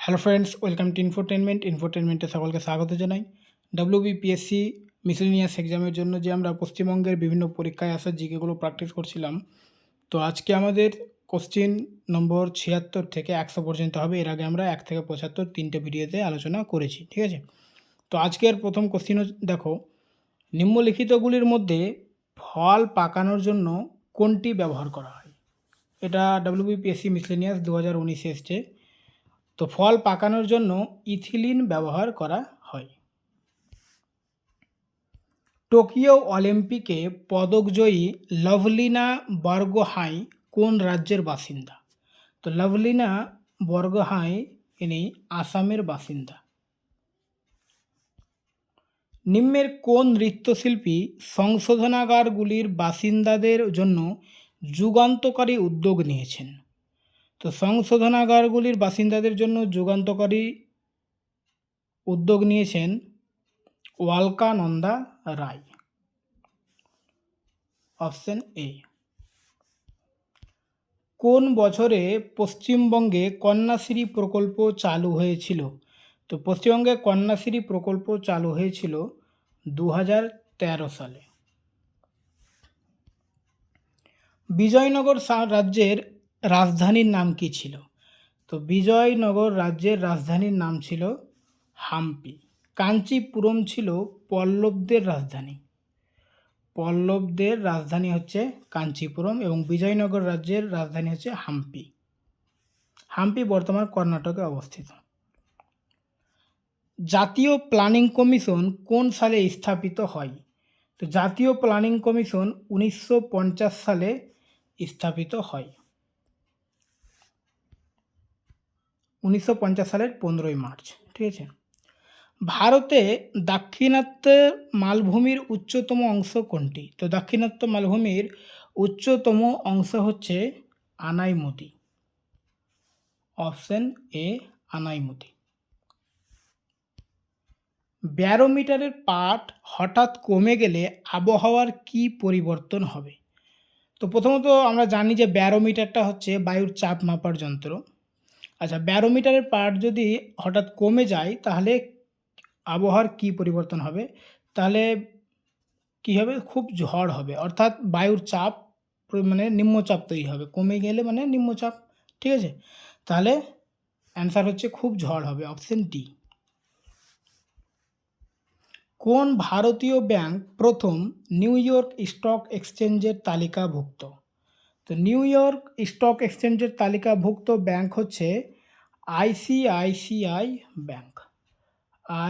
Hello friends, welcome to ইনফোটেনমেন্টে সকলকে স্বাগত জানাই। WBPSC মিসেলিনিয়াস এক্সামের জন্য যে আমরা পশ্চিমবঙ্গের বিভিন্ন পরীক্ষায় আসা জিকেগুলো প্র্যাকটিস করছিলাম, তো আজকে আমাদের কোশ্চিন নম্বর 76 থেকে 100 পর্যন্ত হবে। এর আগে আমরা 1 থেকে 75 তিনটে ভিডিওতে আলোচনা করেছি, ঠিক আছে। তো আজকের প্রথম কোশ্চিনও দেখো, নিম্নলিখিতগুলির মধ্যে ফল পাকানোর জন্য কোনটি ব্যবহার করা হয়? এটা WBPSC মিসেলিনিয়াস 2019 এসছে। তো ফল পাকানোর জন্য ইথিলিন ব্যবহার করা হয়। টোকিও অলিম্পিকে পদকজয়ী লভলিনা বরগোহাঁই কোন রাজ্যের বাসিন্দা? তো লভলিনা বরগোহাঁই ইনি আসামের বাসিন্দা। নিম্নের কোন নৃত্যশিল্পী সংশোধনাগারগুলির বাসিন্দাদের জন্য যুগান্তকারী উদ্যোগ নিয়েছেন? তো সংশোধনাগারগুলির বাসিন্দাদের জন্য যুগান্তকারী উদ্যোগ নিয়েছেন ওয়ালকানন্দা রায়। Option A. কোন বছরে পশ্চিমবঙ্গে কন্যাশ্রী প্রকল্প চালু হয়েছিল? তো পশ্চিমবঙ্গে কন্যাশ্রী প্রকল্প চালু হয়েছিল 2013 সালে। বিজয়নগর রাজ্যের রাজধানীর নাম কি ছিল? তো বিজয়নগর রাজ্যের রাজধানীর নাম ছিল হাম্পি। কাঞ্চিপুরম ছিল পল্লবদের রাজধানী। পল্লবদের রাজধানী হচ্ছে কাঞ্চিপুরম এবং বিজয়নগর রাজ্যের রাজধানী হচ্ছে হাম্পি। হাম্পি বর্তমান কর্ণাটকে অবস্থিত। জাতীয় প্ল্যানিং কমিশন কোন সালে স্থাপিত হয়? তো জাতীয় প্ল্যানিং কমিশন 1950 সালে স্থাপিত হয়। 1950 সালের 15ই মার্চ, ঠিক আছে। ভারতে দাক্ষিণাত্য মালভূমির উচ্চতম অংশ কোনটি? তো দাক্ষিণাত্য মালভূমির উচ্চতম অংশ হচ্ছে আনাইমুদি। Option A Anamudi. ব্যারোমিটারের পাঠ হঠাৎ কমে গেলে আবহাওয়ার কি পরিবর্তন হবে? তো প্রথমত আমরা জানি যে ব্যারোমিটারটা হচ্ছে বায়ুর চাপ মাপার যন্ত্র। আচ্ছা, ব্যারোমিটারের পাঠ যদি হঠাৎ কমে যায় তাহলে আবহাওয়ার কি পরিবর্তন হবে? তাহলে কী হবে? খুব ঝড় হবে, অর্থাৎ বায়ুর চাপ মানে নিম্নচাপ তৈরি হবে। কমে গেলে মানে নিম্নচাপ, ঠিক আছে। তাহলে অ্যান্সার হচ্ছে খুব ঝড় হবে। Option D. কোন ভারতীয় ব্যাংক প্রথম নিউ ইয়র্ক স্টক এক্সচেঞ্জের তালিকাভুক্ত? তো নিউ ইয়র্ক স্টক এক্সচেঞ্জের তালিকাভুক্ত ব্যাংক হচ্ছে ICICI ব্যাংক।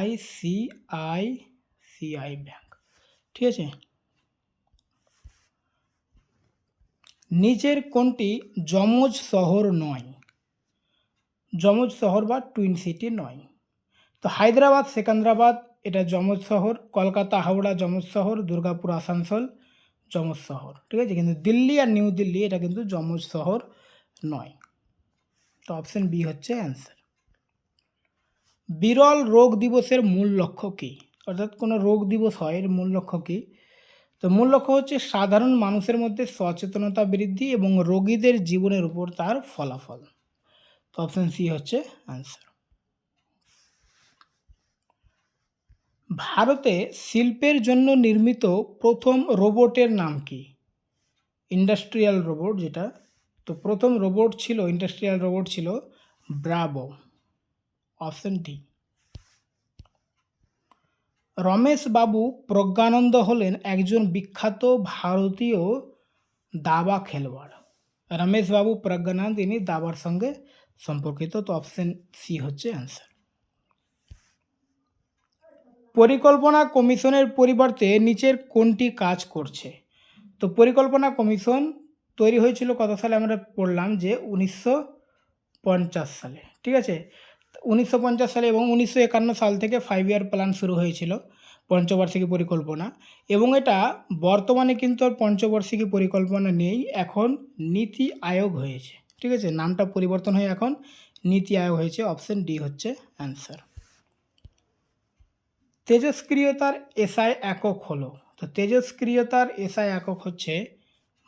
ICICI ব্যাংক, ঠিক আছে। নিচের কোনটি যমজ শহর নয়? যমজ শহর বা টুইন সিটি নয়। তো হায়দ্রাবাদ সেকেন্দ্রাবাদ এটা যমজ শহর, কলকাতা হাওড়া যমজ শহর, দুর্গাপুর আসানসোল যমজ শহর, ঠিক আছে। কিন্তু দিল্লি আর নিউ দিল্লি এটা কিন্তু যমজ শহর নয়। তো অপশন বি হচ্ছে অ্যান্সার। বিরল রোগ দিবসের মূল লক্ষ্য কী? অর্থাৎ কোনো রোগ দিবস হয়, এর মূল লক্ষ্য কী? তো মূল লক্ষ্য হচ্ছে সাধারণ মানুষের মধ্যে সচেতনতা বৃদ্ধি এবং রোগীদের জীবনের উপর তার ফলাফল। তো অপশন সি হচ্ছে অ্যান্সার। ভারতে শিল্পের জন্য নির্মিত প্রথম রোবটের নাম কি? ইন্ডাস্ট্রিয়াল রোবট যেটা, তো প্রথম রোবট ছিল, ইন্ডাস্ট্রিয়াল রোবট ছিল Bravo. Option D. Ramesh Babu Praggnanandhaa হলেন একজন বিখ্যাত ভারতীয় দাবা খেলোয়াড়। রমেশ বাবু প্রজ্ঞানন্দ ইনি দাবার সঙ্গে সম্পর্কিত। তো অপশন সি হচ্ছে অ্যান্সার। পরিকল্পনা কমিশনের পরিবর্তে নিচের কোনটি কাজ করছে? তো পরিকল্পনা কমিশন তৈরি হয়েছিল কত সালে? আমরা পড়লাম যে 1950 সালে, ঠিক আছে। 1950 সালে এবং 1951 সাল থেকে 5 ইয়ার প্ল্যান শুরু হয়েছিল, পঞ্চবার্ষিকী পরিকল্পনা। এবং এটা বর্তমানে কিন্তু আর পঞ্চবার্ষিকী পরিকল্পনা নেই, এখন নীতি আয়োগ হয়েছে, ঠিক আছে। নামটা পরিবর্তন হয়ে এখন নীতি আয়োগ হয়েছে। অপশন ডি হচ্ছে অ্যান্সার। তেজস্ক্রিয়তার এসআই একক হলো? তো তেজস্ক্রিয়তার এসআই একক হচ্ছে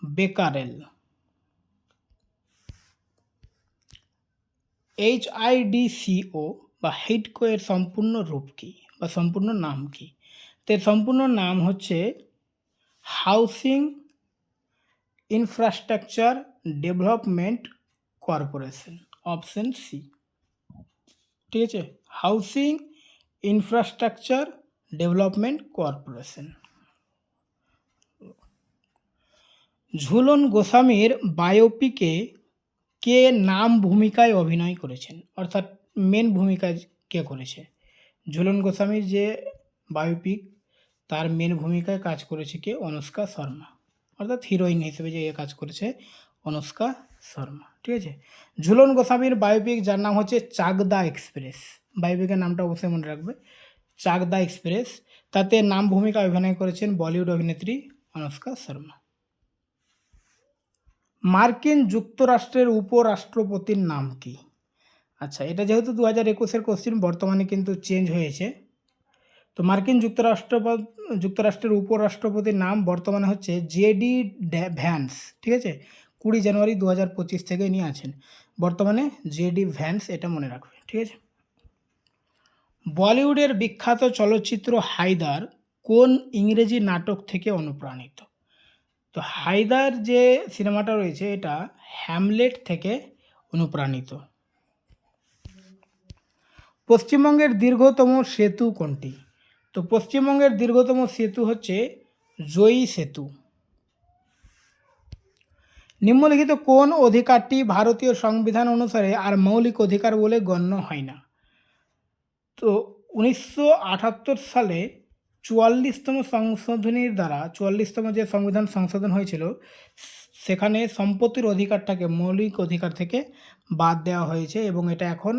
বেকারেল। HIDCO বা হিডকো এর সম্পূর্ণ রূপ কী বা সম্পূর্ণ নাম কী? তো এর সম্পূর্ণ নাম হচ্ছে housing infrastructure development corporation, option C. ঠিক আছে, housing infrastructure development corporation. Jhulan গোস্বামীর বায়োপিকে কে নাম ভূমিকায় অভিনয় করেছেন, অর্থাৎ মেন ভূমিকায় কে করেছে? ঝুলন গোস্বামীর যে বায়োপিক তার মেন ভূমিকায় কাজ করেছে কে? অনুষ্কা শর্মা, অর্থাৎ হিরোইন হিসেবে যে কাজ করেছে অনুষ্কা শর্মা। ঠিক আছে, ঝুলন গোস্বামীর বায়োপিক যার নাম হচ্ছে চাকদা এক্সপ্রেস, বায়োপিকের নামটা অবশ্যই মনে রাখবে, চাকদা এক্সপ্রেস, তাতে নাম ভূমিকায় অভিনয় করেছেন বলিউড অভিনেত্রী অনুষ্কা শর্মা। মার্কিন যুক্তরাষ্ট্রের উপরাষ্ট্রপতির নাম কি? আচ্ছা, এটা যেহেতু 2021-এর কোশ্চিন, বর্তমানে কিন্তু চেঞ্জ হয়েছে। তো মার্কিন যুক্তরাষ্ট্রের উপরাষ্ট্রপতির নাম বর্তমানে হচ্ছে জেডি ভ্যান্স। ঠিক আছে, 20 জানুয়ারি 2025 থেকে নিয়ে আছেন, বর্তমানে জেডি ভ্যান্স, এটা মনে রাখবে। ঠিক আছে, বলিউডের বিখ্যাত চলচ্চিত্র হায়দার কোন ইংরেজি নাটক থেকে অনুপ্রাণিত? তো হায়দার যে সিনেমাটা রয়েছে এটা হ্যামলেট থেকে অনুপ্রাণিত। পশ্চিমবঙ্গের দীর্ঘতম সেতু কোনটি? তো পশ্চিমবঙ্গের দীর্ঘতম সেতু হচ্ছে জয়ী সেতু। নিম্নলিখিত কোন অধিকারটি ভারতীয় সংবিধান অনুসারে আর মৌলিক অধিকার বলে গণ্য হয় না? তো 1978 সালে 44তম সংশোধনীর দ্বারা, 44তম যে সংবিধান সংশোধন হয়েছিল, সেখানে সম্পত্তির অধিকারটাকে মৌলিক অধিকার থেকে বাদ দেওয়া হয়েছে এবং এটা এখন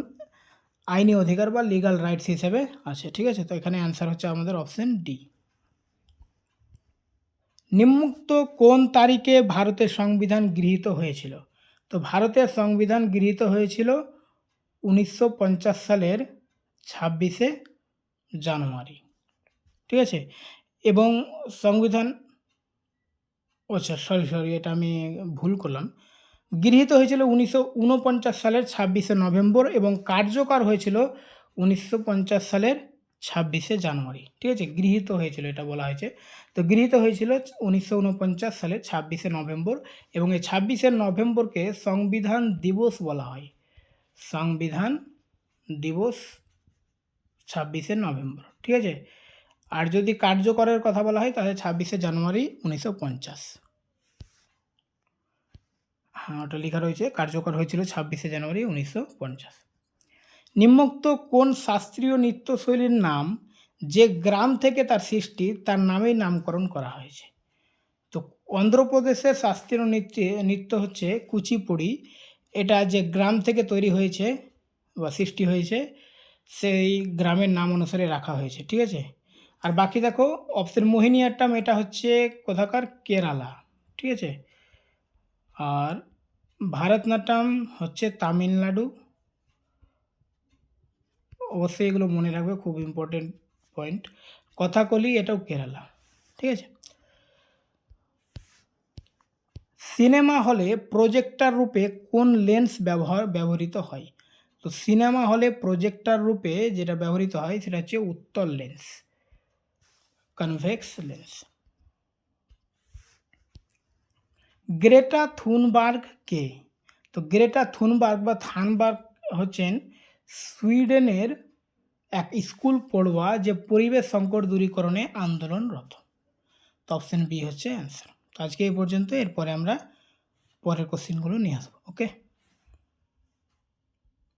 আইনি অধিকার বা লিগাল রাইটস হিসেবে আছে। ঠিক আছে, তো এখানে অ্যান্সার হচ্ছে আমাদের অপশন ডি। নিম্নোক্ত কোন তারিখে ভারতের সংবিধান গৃহীত হয়েছিল? তো ভারতের সংবিধান গৃহীত হয়েছিল 1950 সালের 26শে জানুয়ারি। ঠিক আছে, এবং সংবিধান, আচ্ছা সরি এটা আমি ভুল করলাম, গৃহীত হয়েছিল 1949 সালের 26শে নভেম্বর এবং কার্যকর হয়েছিল 1950 সালের 26শে জানুয়ারি। ঠিক আছে, গৃহীত হয়েছিল এটা বলা হয়েছে, তো গৃহীত হয়েছিল 1949 সালের 26শে নভেম্বর এবং এই 26শে নভেম্বরকে সংবিধান দিবস বলা হয়, সংবিধান দিবস 26শে নভেম্বর। ঠিক আছে, আর যদি কার্যকরের কথা বলা হয় তাহলে 26শে জানুয়ারি 1950। হ্যাঁ, ওটা লেখা রয়েছে, কার্যকর হয়েছিল 26শে জানুয়ারি 1950। নিম্নোক্ত কোন শাস্ত্রীয় নৃত্যশৈলীর নাম যে গ্রাম থেকে তার সৃষ্টি তার নামেই নামকরণ করা হয়েছে? তো অন্ধ্রপ্রদেশের শাস্ত্রীয় নৃত্য হচ্ছে কুচিপুড়ি, এটা যে গ্রাম থেকে তৈরি হয়েছে বা সৃষ্টি হয়েছে সেই গ্রামের নাম অনুসারে রাখা হয়েছে। ঠিক আছে, আর বাকি দেখো অপশন মোহিনীআট্টাম, এটা হচ্ছে কোথাকার? কেরালা। ঠিক আছে, আর ভারতনাট্যম হচ্ছে তামিলনাড়ু, অবশ্যই এগুলো মনে রাখবে, খুব ইম্পর্টেন্ট পয়েন্ট। কথাকলি, এটাও কেরালা। ঠিক আছে, সিনেমা হলে প্রজেক্টর রূপে কোন লেন্স ব্যবহৃত হয়? তো সিনেমা হলে প্রজেক্টর রূপে যেটা ব্যবহৃত হয় সেটা হচ্ছে উত্তল lens, convex lens. Greta Thunberg কে? তো গ্রেটা থুনবার্গ বা থানবার্গ হচ্ছেন সুইডেনের এক স্কুল পড়ুয়া যে পরিবেশ সংকট দূরীকরণে আন্দোলনরত। তো অপশন বি হচ্ছে অ্যান্সার। তো আজকে এই পর্যন্ত, এরপরে আমরা পরের কোশ্চেনগুলো নিয়ে আসবো। ওকে।